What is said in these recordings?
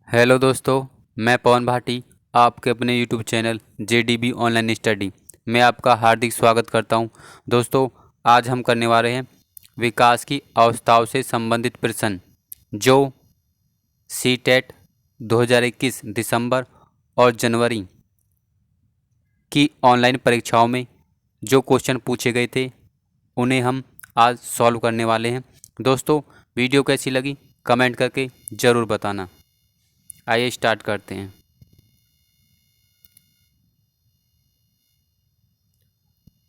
Hello दोस्तों, मैं पवन भाटी आपके अपने YouTube channel JDB online study में आपका हार्दिक स्वागत करता हूं। दोस्तों, आज हम करने वाले हैं विकास की अवस्थाओं से संबंधित प्रश्न जो CTET 2021 दिसंबर और जनवरी की ऑनलाइन परीक्षाओं में जो क्वेश्चन पूछे गए थे उन्हें हम आज सॉल्व करने वाले हैं। दोस्तों, वीडियो कैसी लगी कमेंट करके ज़रूर बताना। आइए स्टार्ट करते हैं।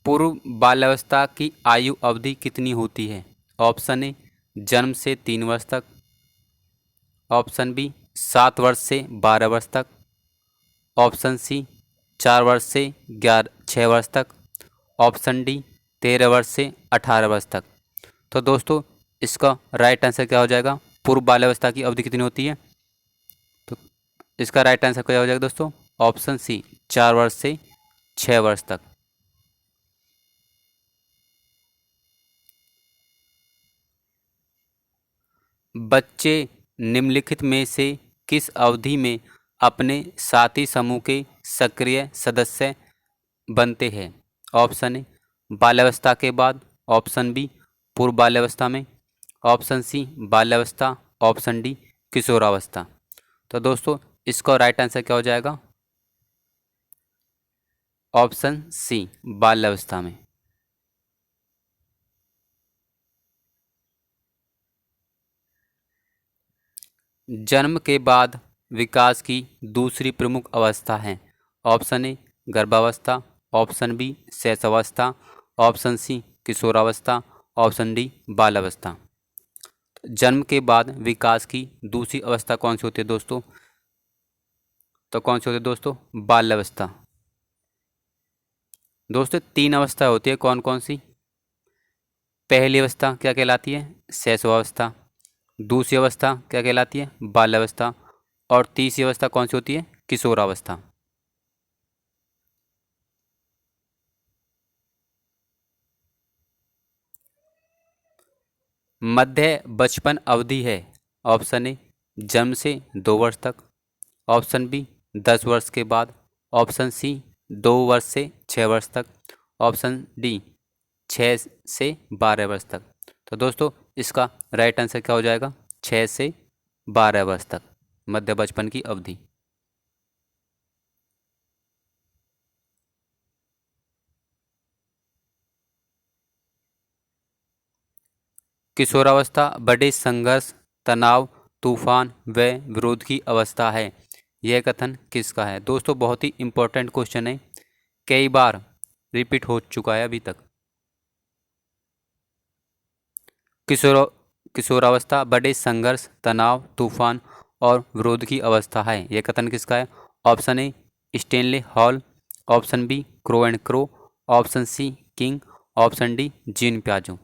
पूर्व बाल्यावस्था की आयु अवधि कितनी होती है? ऑप्शन ए जन्म से 3 वर्ष तक, ऑप्शन बी 7 वर्ष से 12 वर्ष तक, ऑप्शन सी 4 वर्ष से 6 वर्ष तक, ऑप्शन डी 13 वर्ष से 18 वर्ष तक। तो दोस्तों, इसका राइट आंसर क्या हो जाएगा? पूर्व बाल्यावस्था की अवधि कितनी होती है? तो इसका राइट आंसर क्या हो जाएगा दोस्तों? ऑप्शन सी 4 वर्ष से 6 वर्ष तक। बच्चे निम्नलिखित में से किस अवधि में अपने साथी समूह के सक्रिय सदस्य बनते हैं? ऑप्शन ए बाल्यावस्था के बाद, ऑप्शन बी पूर्व बाल्यावस्था में, ऑप्शन सी बाल्यावस्था, ऑप्शन डी किशोरावस्था। तो दोस्तों, इसका राइट आंसर क्या हो जाएगा? ऑप्शन सी बाल्यावस्था में। जन्म के बाद विकास की दूसरी प्रमुख अवस्था है। ऑप्शन ए गर्भावस्था, ऑप्शन बी शैशवावस्था, ऑप्शन सी किशोरावस्था, ऑप्शन डी बालावस्था। जन्म के बाद विकास की दूसरी अवस्था कौन सी होती है दोस्तों? तो कौन सी होती है दोस्तों? बाल्यावस्था। दोस्तों, 3 अवस्था होती है, कौन कौन सी? पहली अवस्था क्या कहलाती है? शैशवावस्था। दूसरी अवस्था क्या कहलाती है? बाल्यावस्था। और तीसरी अवस्था कौन सी होती है? किशोरावस्था। मध्य बचपन अवधि है। ऑप्शन ए जन्म से 2 वर्ष तक, ऑप्शन बी 10 वर्ष के बाद, ऑप्शन सी 2 वर्ष से 6 वर्ष तक, ऑप्शन डी 6 से 12 वर्ष तक। तो दोस्तों, इसका राइट आंसर क्या हो जाएगा? 6 से 12 वर्ष तक मध्य बचपन की अवधि। किशोरावस्था बड़े संघर्ष, तनाव, तूफान व विरोध की अवस्था है। यह कथन किसका है? दोस्तों, बहुत ही इंपॉर्टेंट क्वेश्चन है, कई बार रिपीट हो चुका है अभी तक। किशोर किशोरावस्था बड़े संघर्ष, तनाव, तूफान और विरोध की अवस्था है। यह कथन किसका है? Option A Stanley Hall, option B Crow and Crow, option C King, option D Jean प्याजो।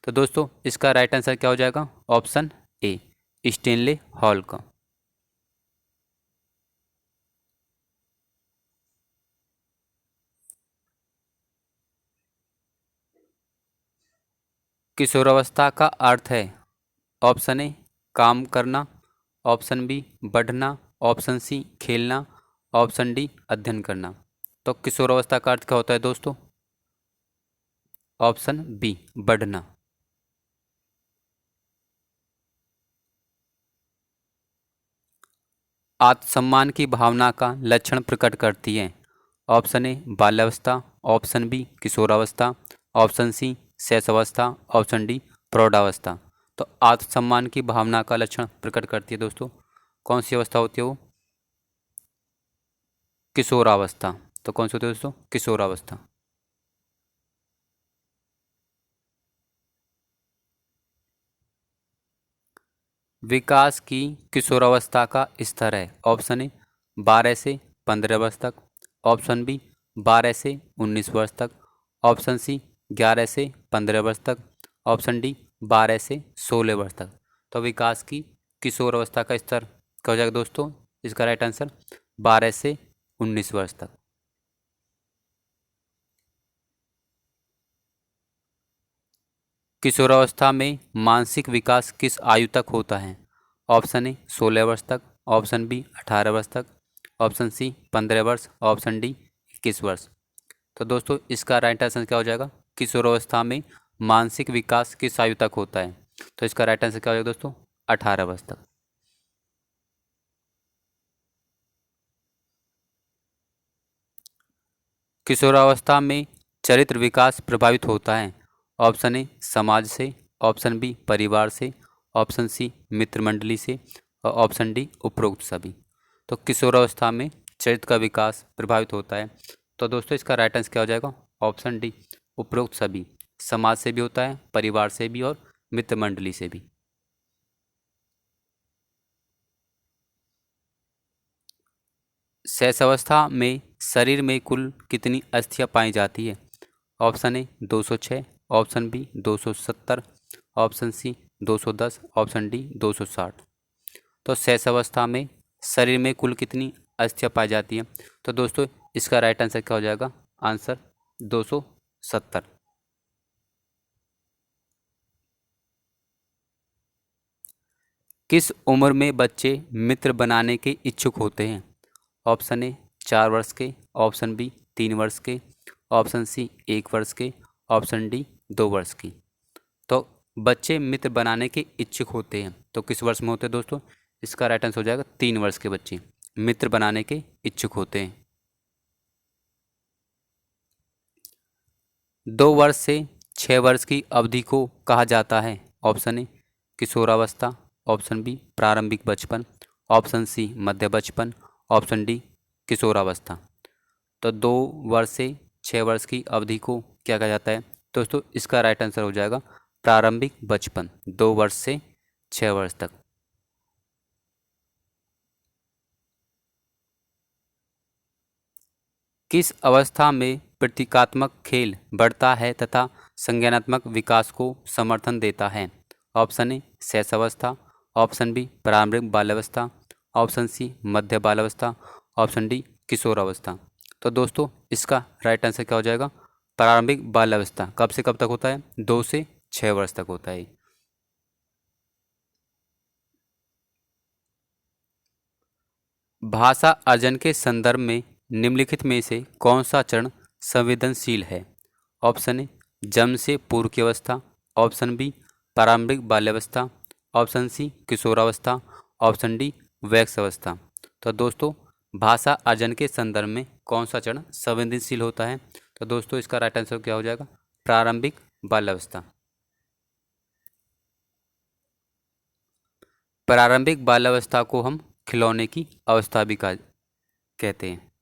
तो दोस्तों, इसका राइट आंसर क्या हो जाएगा? ऑप्शन ए स्टेनले हॉल का। किशोरावस्था का अर्थ है ऑप्शन ए काम करना, ऑप्शन बी बढ़ना, ऑप्शन सी खेलना, ऑप्शन डी अध्ययन करना। तो किशोरावस्था का अर्थ क्या होता है दोस्तों? ऑप्शन बी बढ़ना। आत्मसम्मान की भावना का लक्षण प्रकट करती है। ऑप्शन ए बाल्यावस्था, ऑप्शन बी किशोरावस्था, ऑप्शन सी शैशवावस्था, ऑप्शन डी प्रौढ़ावस्था। तो आत्मसम्मान की भावना का लक्षण प्रकट करती है दोस्तों, कौन सी अवस्था होती है वो? किशोरावस्था। तो कौन सी होती है दोस्तों? किशोरावस्था। विकास की किशोरावस्था का स्तर है। ऑप्शन ए 12 से 15 वर्ष तक, ऑप्शन बी 12 से 19 वर्ष तक, ऑप्शन सी 11 से 15 वर्ष तक, ऑप्शन डी 12 से 16 वर्ष तक। तो विकास की किशोरावस्था का स्तर क्या हो जाएगा दोस्तों? इसका राइट आंसर 12 से 19 वर्ष तक। किशोरावस्था में मानसिक विकास किस आयु तक होता है? ऑप्शन ए 16 वर्ष तक, ऑप्शन बी 18 वर्ष तक, ऑप्शन सी 15 वर्ष, ऑप्शन डी 21 वर्ष। तो दोस्तों इसका राइट आंसर क्या हो जाएगा? किशोरावस्था में मानसिक विकास किस आयु तक होता है? तो इसका राइट आंसर क्या हो जाएगा दोस्तों? 18 वर्ष तक। किशोरावस्था में चरित्र विकास प्रभावित होता है। ऑप्शन ए समाज से, ऑप्शन बी परिवार से, ऑप्शन सी मित्र मंडली से और ऑप्शन डी उपरोक्त सभी। तो किशोरावस्था में चरित्र का विकास प्रभावित होता है। तो दोस्तों इसका राइट आंसर क्या हो जाएगा? ऑप्शन डी उपरोक्त सभी। समाज से भी होता है, परिवार से भी और मित्र मंडली से भी। शैशवावस्था में शरीर में कुल कितनी अस्थियां पाई जाती है? Option A 206, option B 270, option C 210, option D 260। तो शैशवावस्था में शरीर में कुल कितनी अस्थियां पाई जाती हैं? तो दोस्तों इसका राइट आंसर क्या हो जाएगा? आंसर 270। किस उम्र में बच्चे मित्र बनाने के इच्छुक होते हैं? ऑप्शन ए 4 वर्ष के, ऑप्शन बी 3 वर्ष के, ऑप्शन सी 1 वर्ष के, ऑप्शन डी 2 वर्ष की। तो बच्चे मित्र बनाने के इच्छुक होते हैं तो किस वर्ष में होते हैं दोस्तों? इसका राइट आंसर हो जाएगा 3 वर्ष के बच्चे मित्र बनाने के इच्छुक होते हैं। 2 वर्ष से 6 वर्ष की अवधि को कहा जाता है। ऑप्शन ए किशोरावस्था, ऑप्शन बी प्रारंभिक बचपन, ऑप्शन सी मध्य बचपन, ऑप्शन डी किशोरावस्था। तो 2 वर्ष से 6 वर्ष की अवधि को क्या कहा जाता है दोस्तों? इसका राइट आंसर हो जाएगा प्रारंभिक बचपन, 2 वर्ष से 6 वर्ष तक। किस अवस्था में प्रतीकात्मक खेल बढ़ता है तथा संज्ञानात्मक विकास को समर्थन देता है? ऑप्शन ए शैशवावस्था, ऑप्शन बी प्रारंभिक बाल्यावस्था, ऑप्शन सी मध्य बाल्यावस्था, ऑप्शन डी किशोरावस्था। तो दोस्तों इसका राइट आंसर क्या हो जाएगा? प्रारंभिक बाल्यावस्था। कब से कब तक होता है? 2 से 6 वर्ष तक होता है। भाषा अर्जन के संदर्भ में निम्नलिखित में से कौन सा चरण संवेदनशील है? ऑप्शन ए जन्म से पूर्व की अवस्था, ऑप्शन बी प्रारंभिक बाल्यावस्था, ऑप्शन सी किशोरावस्था, ऑप्शन डी वयस्क। तो दोस्तों भाषा अर्जन के संदर्भ में कौन सा चरण संवेदनशील होता है? तो दोस्तों इसका राइट आंसर क्या हो जाएगा? प्रारंभिक बाल्यावस्था। प्रारंभिक बाल्यावस्था को हम खिलौने की अवस्था भी कहते हैं।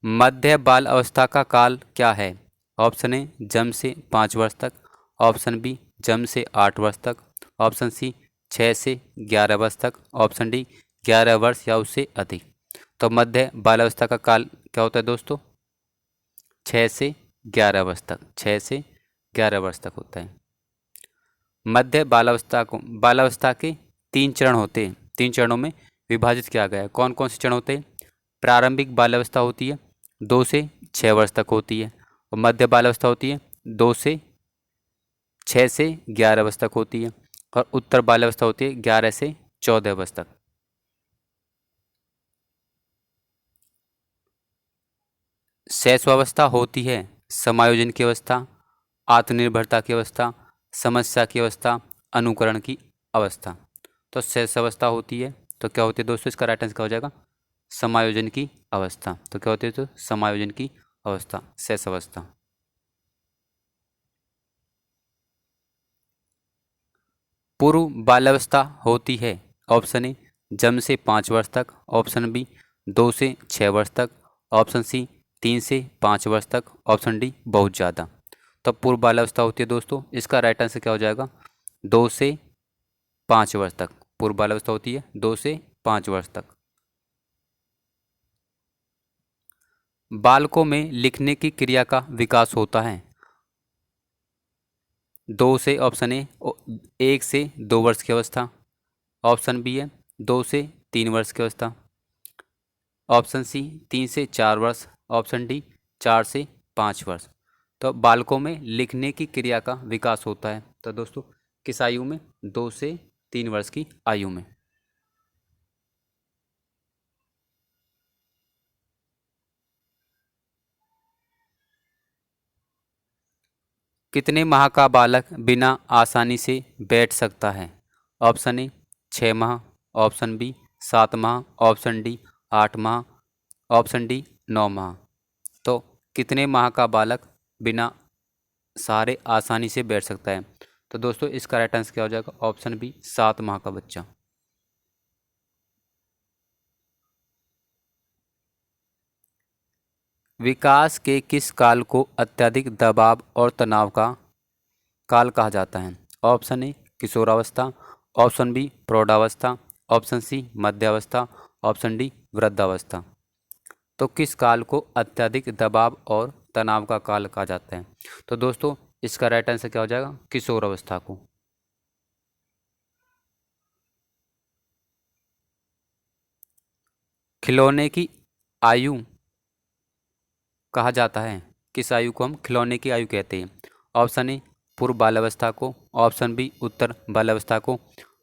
मध्य बाल अवस्था का काल क्या है? ऑप्शन ए जन्म से 5 वर्ष तक, ऑप्शन बी जन्म से 8 वर्ष तक, ऑप्शन सी 6 से 11 वर्ष तक, ऑप्शन डी 11 वर्ष या उससे अधिक। तो मध्य बाल अवस्था का काल क्या होता है दोस्तों? 6 से 11 वर्ष तक, 6 से 11 वर्ष तक होता है। मध्य बालावस्था के 3 चरण होते हैं। 3 चरणों में विभाजित किया गया है। कौन कौन से चरण होते हैं? प्रारंभिक बाल्यावस्था होती है 2 से 6 वर्ष तक होती है, और मध्य बाल्यावस्था होती है 6 से 11 वर्ष तक होती है, और उत्तर बाल्यावस्था होती है 11 से 14 वर्ष तक। शैशवावस्था होती है समायोजन की अवस्था, आत्मनिर्भरता की अवस्था, समस्या की अवस्था, अनुकरण की अवस्था। तो शैशवावस्था होती है तो क्या होती है दोस्तों? इसका राइट आंसर क्या हो जाएगा? समायोजन की अवस्था। तो क्या होती है तो समायोजन की अवस्था, शैशवावस्था। पूर्व बाल्यावस्था होती है। ऑप्शन ए जन्म से 5 वर्ष तक, ऑप्शन बी 2 से 6 वर्ष तक, ऑप्शन सी 3 से 5 वर्ष तक, ऑप्शन डी बहुत ज़्यादा। तो पूर्व बाल्यावस्था होती है दोस्तों, इसका राइट आंसर क्या हो जाएगा? 2 से 5 वर्ष तक पूर्व बाल्यावस्था होती है, 2 से 5 वर्ष तक। बालकों में लिखने की क्रिया का विकास होता है 2 से, ऑप्शन ए 1 से 2 वर्ष की अवस्था, ऑप्शन बी है 2 से 3 वर्ष की अवस्था, ऑप्शन सी 3 से 4 वर्ष, ऑप्शन डी 4 से 5 वर्ष। तो बालकों में लिखने की क्रिया का विकास होता है तो दोस्तों किस आयु में? 2 से 3 वर्ष की आयु में। कितने माह का बालक बिना आसानी से बैठ सकता है? ऑप्शन ए 6 माह, ऑप्शन बी 7 माह, ऑप्शन डी 8 माह, ऑप्शन डी 9 माह। तो कितने माह का बालक बिना सहारे आसानी से बैठ सकता है? तो दोस्तों इसका राइट आंसर क्या हो जाएगा? ऑप्शन बी 7 माह का बच्चा। विकास के किस काल को अत्यधिक दबाव और तनाव का काल कहा जाता है? ऑप्शन ए किशोरावस्था, ऑप्शन बी प्रौढ़ावस्था, ऑप्शन सी मध्यावस्था, ऑप्शन डी वृद्धावस्था। तो किस काल को अत्यधिक दबाव और तनाव का काल कहा जाता है? तो दोस्तों इसका राइट आंसर क्या हो जाएगा? किशोरावस्था को। खिलौने की आयु कहा जाता है, किस आयु को हम खिलौने की आयु कहते हैं? ऑप्शन ए पूर्व बाल्यावस्था को, ऑप्शन बी उत्तर बाल्यावस्था को,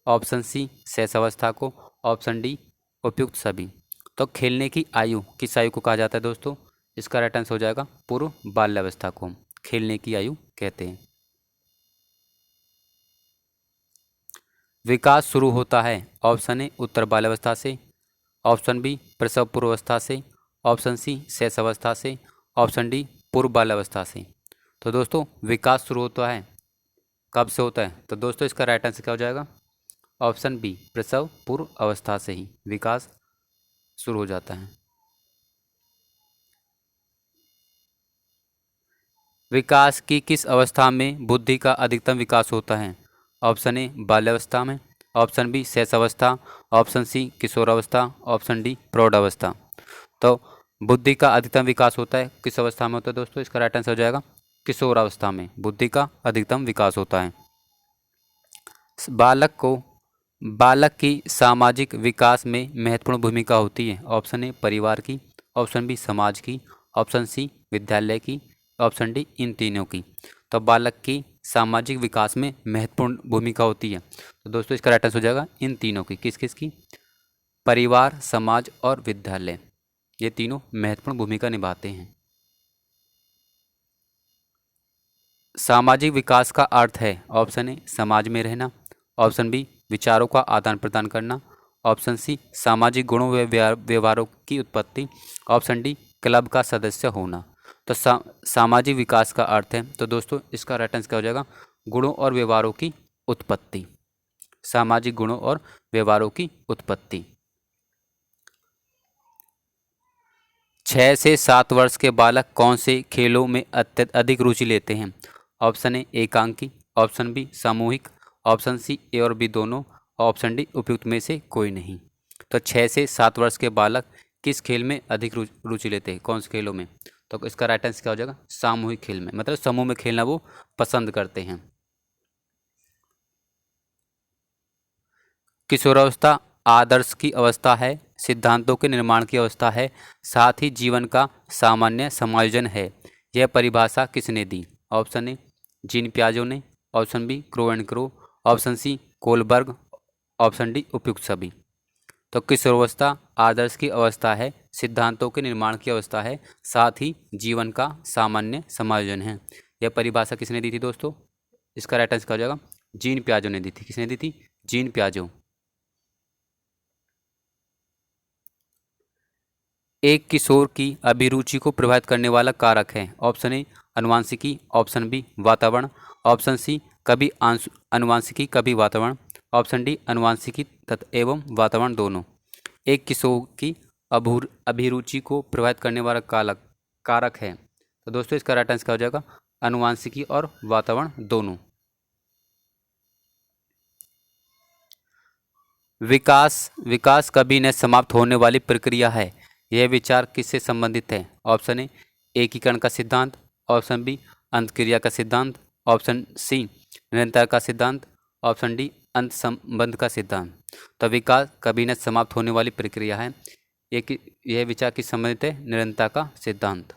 ऑप्शन सी शैशवावस्था को, ऑप्शन डी उपयुक्त सभी। तो खेलने की आयु किस आयु को कहा जाता है दोस्तों? इसका राइट आंसर हो जाएगा पूर्व बाल्यावस्था को हम खेलने की आयु कहते हैं। विकास शुरू होता है, ऑप्शन ए उत्तर बाल्यावस्था से, ऑप्शन बी प्रसव पूर्वावस्था से, ऑप्शन सी शैशवावस्था से, ऑप्शन डी पूर्व बाल्यावस्था से। तो दोस्तों विकास शुरू होता है कब से होता है? तो दोस्तों इसका राइट आंसर क्या हो जाएगा? ऑप्शन बी प्रसव पूर्व अवस्था से ही विकास शुरू हो जाता है। विकास की किस अवस्था में बुद्धि का अधिकतम विकास होता है? ऑप्शन ए बाल्यावस्था में, ऑप्शन बी शैशवावस्था, ऑप्शन सी किशोरावस्था, ऑप्शन डी प्रौढ़ावस्था। तो बुद्धि का अधिकतम विकास होता है किस अवस्था में होता है दोस्तों? इसका राइट आंसर हो जाएगा किशोरावस्था में बुद्धि का अधिकतम विकास होता है। बालक को बालक की सामाजिक विकास में महत्वपूर्ण भूमिका होती है। ऑप्शन ए परिवार की, ऑप्शन बी समाज की, ऑप्शन सी विद्यालय की, ऑप्शन डी इन तीनों की। तो बालक की सामाजिक विकास में महत्वपूर्ण भूमिका होती है। तो दोस्तों इसका राइट आंसर हो जाएगा इन तीनों की। किस किस की? परिवार, समाज और विद्यालय, ये तीनों महत्वपूर्ण भूमिका निभाते हैं। सामाजिक विकास का अर्थ है, ऑप्शन ए समाज में रहना, ऑप्शन बी विचारों का आदान प्रदान करना, ऑप्शन सी सामाजिक गुणों व व्यवहारों की उत्पत्ति, ऑप्शन डी क्लब का सदस्य होना। तो सामाजिक विकास का अर्थ है, तो दोस्तों इसका राइट आंसर क्या हो जाएगा? गुणों और व्यवहारों की उत्पत्ति, सामाजिक गुणों और व्यवहारों की उत्पत्ति। 6 से 7 वर्ष के बालक कौन से खेलों में अधिक रुचि लेते हैं? ऑप्शन ए एकांकी, ऑप्शन बी सामूहिक, ऑप्शन सी ए और बी दोनों, ऑप्शन डी उपयुक्त में से कोई नहीं। तो 6 से 7 वर्ष के बालक किस खेल में अधिक रुचि लेते हैं? कौन से खेलों में? तो इसका राइट आंसर क्या हो जाएगा? सामूहिक खेल में, मतलब समूह में खेलना वो पसंद करते हैं। किशोरावस्था आदर्श की अवस्था है, सिद्धांतों के निर्माण की अवस्था है, साथ ही जीवन का सामान्य समायोजन है। यह परिभाषा किसने दी? ऑप्शन ए जीन पियाजो ने, option B Crow and Crow, option C Kohlberg, option D उपयुक्त सभी। तो किशोरावस्था आदर्श की अवस्था है, सिद्धांतों के निर्माण की अवस्था है, साथ ही जीवन का सामान्य समायोजन है। यह परिभाषा किसने दी थी दोस्तों? इसका राइट आंसर क्या हो जाएगा? जीन पियाजो ने दी थी। किसने दी थी? Gene Piaggio. एक किशोर की अभिरुचि को प्रभावित करने वाला कारक है। ऑप्शन ए अनुवांशिकी, ऑप्शन बी वातावरण, ऑप्शन सी कभी अनुवांशिकी कभी वातावरण, ऑप्शन डी अनुवांशिकी तथा एवं वातावरण दोनों। एक किशोर की अभिरुचि को प्रभावित करने वाला कारक है, तो दोस्तों इसका राइट आंसर क्या हो जाएगा? अनुवांशिकी और वातावरण दोनों। विकास कभी न समाप्त होने वाली प्रक्रिया है। यह विचार किससे संबंधित है? ऑप्शन ए एकीकरण का सिद्धांत, ऑप्शन बी अंतक्रिया का सिद्धांत, ऑप्शन सी निरंतर का सिद्धांत, ऑप्शन डी अंत संबंध का सिद्धांत। तो विकास कभी न समाप्त होने वाली प्रक्रिया है। यह विचार किस संबंधित है? निरंतर का सिद्धांत।